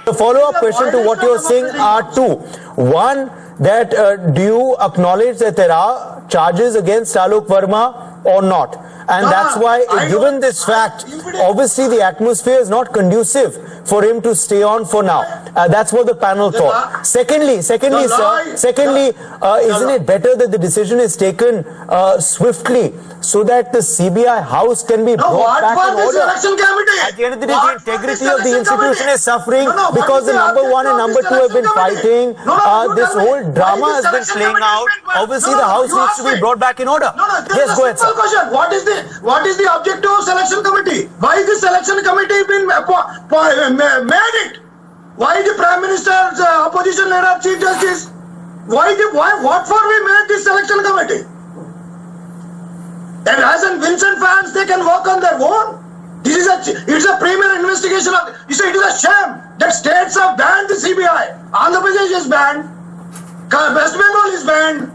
The follow-up question to what you're saying are two. One, that do you acknowledge that there are charges against Alok Verma or not? And that's why, given this fact, obviously the atmosphere is not conducive for him to stay on for now. That's what the panel thought. Secondly, sir, isn't it better that the decision is taken swiftly so that the CBI house can be brought back in order? At the end of the day, the integrity of the institution is suffering because the number one and number two have been fighting. This whole drama has been playing out. Obviously, the house needs to be brought back in order. Yes, go ahead, sir. What is the objective of selection committee? Why is the selection committee been made it? Why the Prime Minister's opposition leader, Chief Justice? What for we made this selection committee? And as in Vincent fans, they can work on their own. It's a premier investigation of. You say it is a shame that states have banned the CBI. Andhra Pradesh is banned. West Bengal is banned.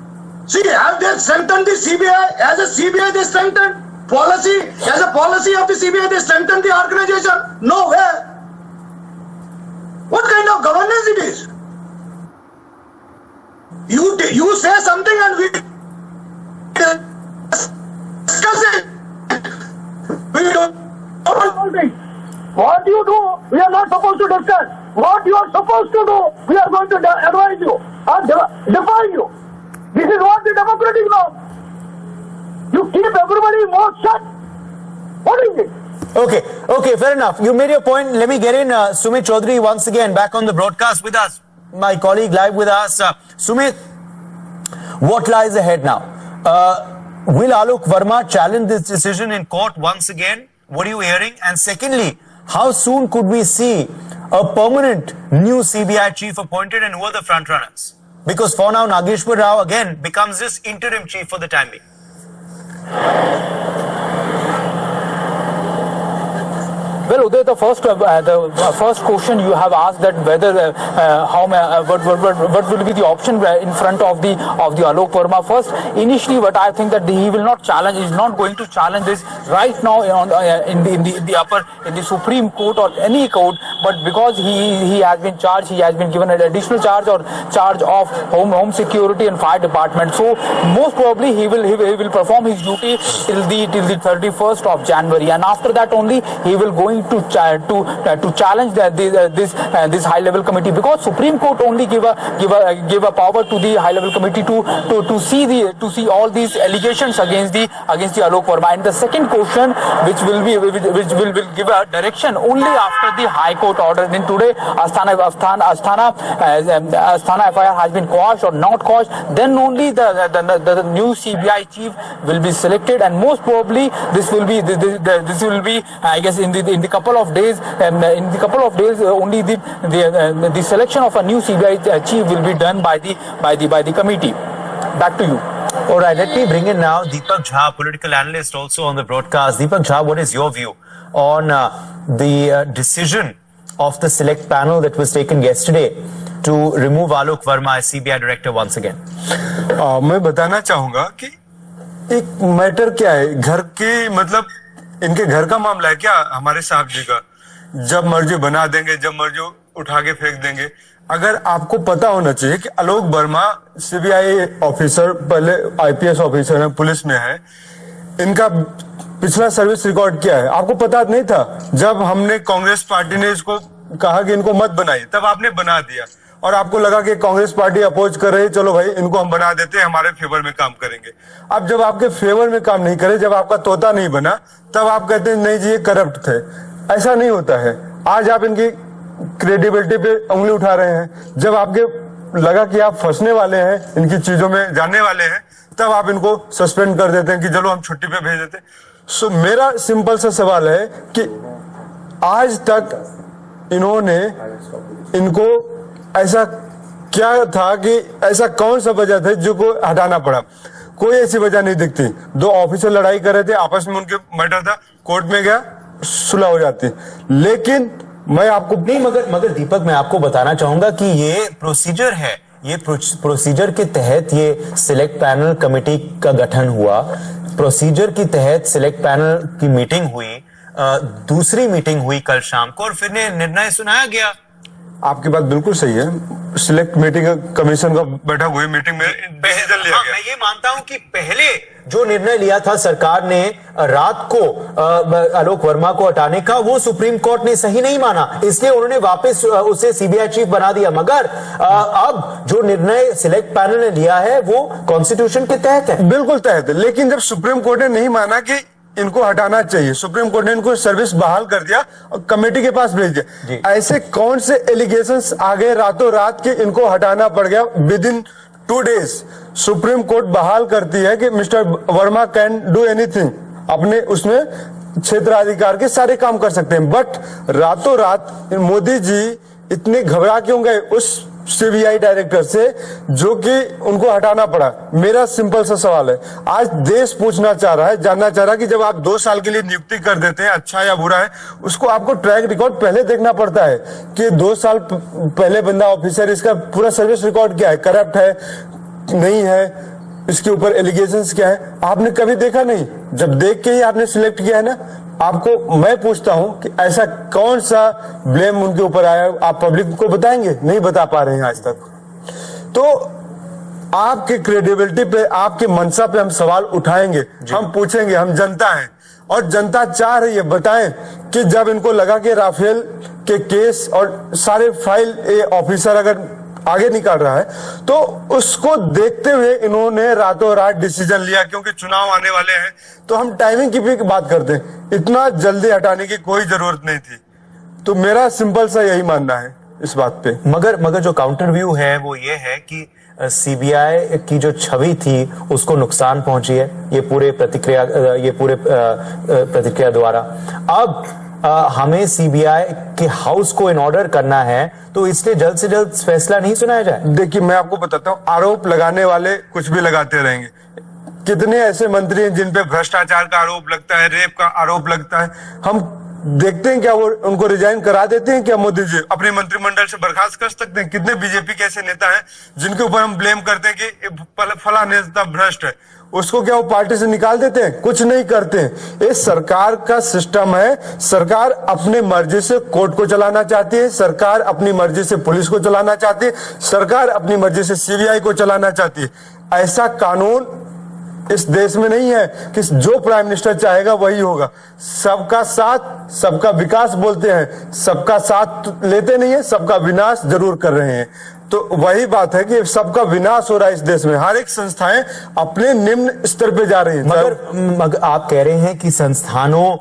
See, have they strengthened the CBI? As a CBI, they strengthened policy. As a policy of the CBI, they strengthened the organization. No way. What kind of governance it is? You say something and we discuss it. We don't. What you do, we are not supposed to discuss. What you are supposed to do, we are going to advise you or define you. This is what the democratic law. You keep everybody mouth shut. What is it? Okay, fair enough. You made your point. Let me get in Sumit Chaudhary once again back on the broadcast with us. My colleague live with us. Sumit, what lies ahead now? Will Alok Verma challenge this decision in court once again? What are you hearing? And secondly, how soon could we see a permanent new CBI chief appointed, and who are the front runners? Because for now, Nageshwar Rao again becomes this interim chief for the time being. Well, Uday, the first question you have asked, that whether what will be the option in front of the Alok Verma. First, initially, what I think that he will not challenge, is not going to challenge this right now in the Supreme Court or any court, but because he has been charged, he has been given an additional charge of home security and fire department. So most probably he will perform his duty till the 31st of January, and after that only he will going to challenge this high level committee, because Supreme Court only give a power to the high level committee to see all these allegations against the Alok Verma. And the second question, which will give a direction only after the High Court order. Then today Asthana FIR has been quashed or not quashed. Then only the new CBI chief will be selected, and most probably this will be I guess in the couple of days. Only the selection of a new CBI chief will be done by the committee. Back to you. All right, let me bring in now Deepak Jha, political analyst, also on the broadcast. Deepak Jha, what is your view on the decision of the select panel that was taken yesterday to remove Alok Verma as CBI director once again? मैं बताना चाहूंगा कि एक matter क्या है, घर के मतलब इनके घर का मामला है क्या हमारे साहब जी का? जब मर्जी बना देंगे, जब मर्जी उठा के फेंक देंगे। अगर आपको पता होना चाहिए कि आलोक वर्मा सीबीआई ऑफिसर, पहले आईपीएस ऑफिसर है, पुलिस में है, इनका पिछला सर्विस रिकॉर्ड क्या है आपको पता नहीं था? जब हमने कांग्रेस पार्टी ने इसको कहा कि इनको मत बनाइए, तब आपने बना दिया और आपको लगा कि कांग्रेस पार्टी अपोज कर रही है, चलो भाई इनको हम बना देते हैं, हमारे फेवर में काम करेंगे। अब जब आपके फेवर में काम नहीं करे, जब आपका तोता नहीं बना, तब आप कहते हैं नहीं जी ये करप्ट थे। ऐसा नहीं होता है। आज आप इनकी क्रेडिबिलिटी पे उंगली उठा रहे हैं। जब आपके लगा कि आप फंसने वाले हैं, इनकी चीजों में जानने वाले हैं, तब आप इनको सस्पेंड कर देते हैं कि चलो हम छुट्टी पे भेज देते हैं। सो मेरा सिंपल सा सवाल है कि आज तक इन्होंने इनको ऐसा क्या था कि ऐसा कौन सा वजह था जो को हटाना पड़ा? कोई ऐसी वजह नहीं दिखती। दो ऑफिसर लड़ाई कर रहे थे, आपस में उनके मैटर था, कोर्ट में गया, सुलह हो जाती। लेकिन मैं आपको नहीं, मगर दीपक, मैं आपको बताना चाहूंगा कि ये प्रोसीजर है, ये प्रोसीजर के तहत ये सिलेक्ट पैनल कमेटी का गठन हुआ, प्रोसीजर के तहत सिलेक्ट पैनल की मीटिंग हुई, दूसरी मीटिंग हुई कल शाम को और फिर निर्णय सुनाया गया। आपकी बात बिल्कुल सही है। सिलेक्ट मीटिंग कमीशन का बैठक हुई, मीटिंग में डिसीजन लिया गया। मैं ये मानता हूं कि पहले जो निर्णय लिया था सरकार ने रात को आलोक वर्मा को हटाने का, वो सुप्रीम कोर्ट ने सही नहीं माना, इसलिए उन्होंने वापस उसे सीबीआई चीफ बना दिया। मगर अब जो निर्णय सिलेक्ट पैनल ने लिया है वो कॉन्स्टिट्यूशन के तहत है। बिल्कुल तहत है, लेकिन जब सुप्रीम कोर्ट ने नहीं माना कि इनको हटाना चाहिए, सुप्रीम कोर्ट ने इनको सर्विस बहाल कर दिया और कमेटी के पास भेज दिया। ऐसे कौन से एलिगेशंस आ गए रातों रात के इनको हटाना पड़ गया? With in 2 days supreme court बहाल करती है कि mister Verma can do anything, अपने उसमें क्षेत्राधिकार के सारे काम कर सकते हैं। बट रातों रात मोदी जी इतने घबरा क्यों गए उस सीबीआई डायरेक्टर से जो कि उनको हटाना पड़ा? मेरा सिंपल सा सवाल है, आज देश पूछना चाह रहा है, जानना चाह रहा है कि जब आप 2 साल के लिए नियुक्ति कर देते हैं, अच्छा या बुरा है, उसको आपको ट्रैक रिकॉर्ड पहले देखना पड़ता है कि 2 साल पहले बंदा ऑफिसर, इसका पूरा सर्विस रिकॉर्ड क्या है, करप्ट है नहीं है, इसके ऊपर एलिगेशंस क्या है, आपने कभी देखा नहीं। जब देख के ही आपने सिलेक्ट किया है ना। आपको मैं पूछता हूं कि ऐसा कौन सा ब्लेम उनके ऊपर आया, आप पब्लिक को बताएंगे? नहीं बता पा रहे हैं आज तक। तो आपके क्रेडिबिलिटी पे, आपके मंशा पे हम सवाल उठाएंगे, हम पूछेंगे, हम जनता हैं और जनता चाह रही है बताएं कि जब इनको लगा कि राफेल के केस और सारे फाइल ऑफिसर अगर आगे निकाल रहा है तो उसको देखते हुए इन्होंने रातों रात डिसीजन लिया, क्योंकि चुनाव आने वाले हैं तो हम टाइमिंग की भी बात करते हैं, इतना जल्दी हटाने की कोई जरूरत नहीं थी। तो मेरा सिंपल सा यही मानना है इस बात पे। मगर जो काउंटर व्यू है वो ये है कि सीबीआई की जो छवि थी उसको नुकसान पहुंची है ये पूरे प्रतिक्रिया द्वारा। अब हमें सीबीआई के हाउस को इन ऑर्डर करना है, तो इसलिए जल्द से जल्द फैसला नहीं सुनाया जाए। देखिए मैं आपको बताता हूँ, आरोप लगाने वाले कुछ भी लगाते रहेंगे। कितने ऐसे मंत्री हैं जिन पे भ्रष्टाचार का आरोप लगता है, रेप का आरोप लगता है, हम देखते हैं क्या वो उनको रिजाइन करा देते हैं क्या? मोदी जी अपने मंत्रिमंडल से बर्खास्त कर सकते हैं। कितने बीजेपी के ऐसे नेता हैं जिनके ऊपर हम ब्लेम करते हैं कि फला नेता भ्रष्ट है, उसको क्या वो पार्टी से निकाल देते हैं? कुछ नहीं करते हैं। ये सरकार का सिस्टम है। सरकार अपने मर्जी से कोर्ट को चलाना चाहती है, सरकार अपनी मर्जी से पुलिस को चलाना चाहती है, सरकार अपनी मर्जी से सीबीआई को चलाना चाहती है। ऐसा कानून इस देश में नहीं है कि जो प्राइम मिनिस्टर चाहेगा वही होगा। सबका साथ सबका विकास बोलते हैं, सबका साथ लेते नहीं है, सबका विनाश जरूर कर रहे हैं। तो वही बात है कि सबका विनाश हो रहा है इस देश में। हर एक संस्थाएं अपने निम्न स्तर पे जा रही हैं। मगर आप कह रहे हैं कि संस्थानों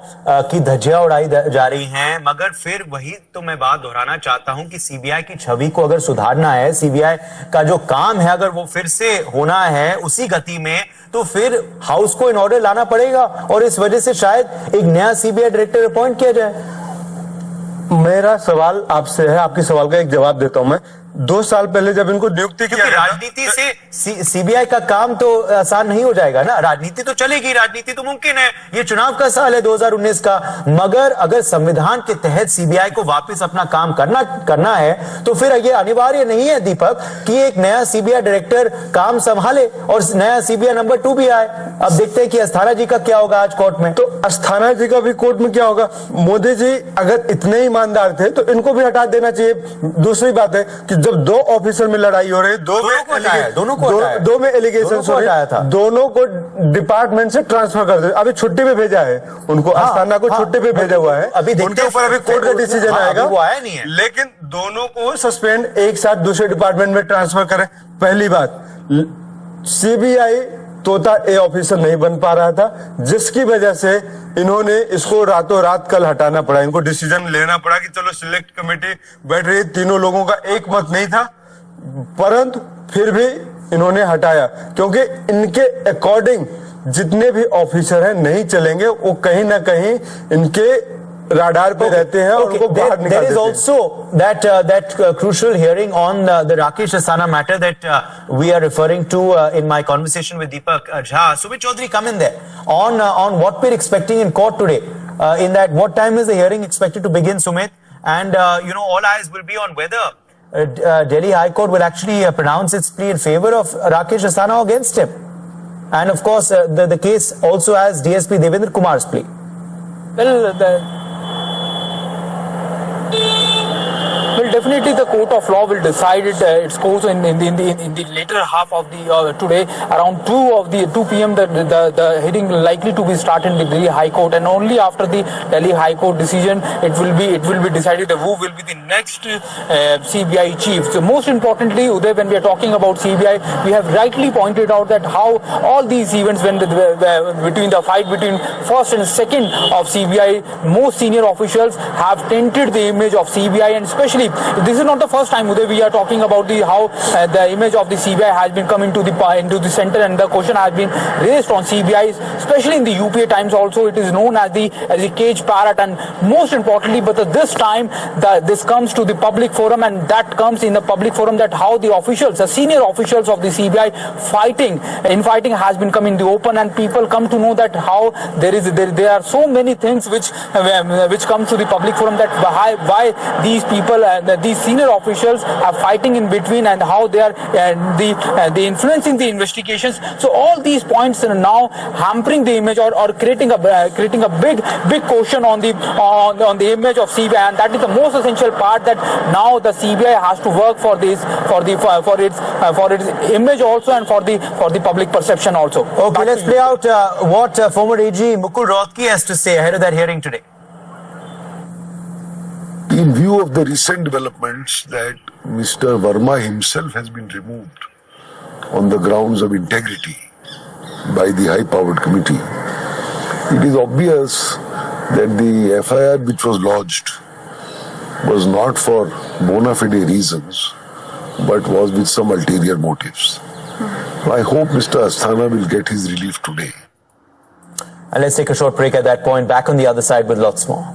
की धज्जियां उड़ाई जा रही हैं, मगर फिर वही तो मैं बात दोहराना चाहता हूं कि सीबीआई की छवि को अगर सुधारना है, सीबीआई का जो काम है अगर वो फिर से होना है उसी गति में, तो फिर हाउस को इन ऑर्डर लाना पड़ेगा और इस वजह से शायद एक नया सीबीआई डायरेक्टर अपॉइंट किया जाए। मेरा सवाल आपसे है, आपके सवाल का एक जवाब देता हूं मैं। 2 साल पहले जब इनको नियुक्ति किया, राजनीति से सीबीआई का काम तो आसान नहीं हो जाएगा ना। राजनीति तो चलेगी, राजनीति तो मुमकिन है, ये चुनाव का साल है 2019 का। मगर अगर संविधान के तहत सीबीआई को वापस अपना काम करना है तो फिर ये अनिवार्य नहीं है दीपक कि एक नया सीबीआई डायरेक्टर काम संभाले और नया सीबीआई नंबर 2 भी आए। अब देखते हैं कि अस्थाना जी का क्या होगा आज कोर्ट में। तो अस्थाना जी का भी कोर्ट में क्या होगा? मोदी जी अगर इतने ईमानदार थे तो इनको भी हटा देना चाहिए। दूसरी बात है कि जब 2 ऑफिसर में लड़ाई हो रही है, दो में एलिगेशन हो रहे हैं, दोनों को डिपार्टमेंट से ट्रांसफर कर दे। अभी छुट्टी पे भेजा है उनको, अस्थाना को छुट्टी पे भेजा हुआ है। अभी उनके ऊपर अभी कोर्ट का डिसीजन आएगा, वो आया नहीं है। लेकिन दोनों को सस्पेंड एक साथ दूसरे डिपार्टमेंट में ट्रांसफर करें। पहली बात, सीबीआई तोता ए ऑफिसर नहीं बन पा रहा था, जिसकी वजह से इन्होंने इसको रातों रात कल हटाना पड़ा। इनको डिसीजन लेना पड़ा कि चलो सिलेक्ट कमेटी बैठ रही, तीनों लोगों का एक मत नहीं था, परंतु फिर भी इन्होंने हटाया क्योंकि इनके अकॉर्डिंग जितने भी ऑफिसर हैं नहीं चलेंगे, वो कहीं ना कहीं इनके राडार पे रहते हैं और उनको बाहर निकाल देते हैं। There is also that crucial hearing on the Rakesh Asthana matter that we are referring to in my conversation with Deepak Jha. Sumit Chaudhary, come in there on what we're expecting in court today. In that, what time is the hearing expected to begin, Sumit? And all eyes will be on whether Delhi High Court will actually pronounce its plea in favor of Rakesh Asthana or against him. And of course, the case also has DSP Devendra Kumar's plea. Well, definitely the court of law will decide its course in the later half of the today. Around 2 p.m. the hearing likely to be started in the Delhi High Court, and only after the Delhi High Court decision it will be decided who will be the next CBI chief. So most importantly, Uday, when we are talking about CBI, we have rightly pointed out that how all these events between the fight between first and second of CBI, most senior officials have tainted the image of CBI, and especially this is not the first time, Uday, we are talking about how the image of the CBI has been coming into the center, and the question has been raised on CBI, especially in the UPA times also. It is known as the cage parrot, and most importantly, but this time this comes to the public forum, and that comes in the public forum that how the officials, the senior officials of the CBI fighting has been coming in the open, and people come to know that how there are so many things which come to the public forum, that why these people, these senior officials are fighting in between, and how they are they influencing the investigations. So all these points are now hampering the image or creating a big question on the image of CBI, and that is the most essential part, that now the CBI has to work for its image also, and for the public perception also. Okay, let's play out what former AG Mukul Rohatgi has to say ahead of that hearing today. In view of the recent developments that Mr. Verma himself has been removed on the grounds of integrity by the high-powered committee, it is obvious that the FIR which was lodged was not for bona fide reasons, but was with some ulterior motives. I hope Mr. Asthana will get his relief today. And let's take a short break at that point. Back on the other side with lots more.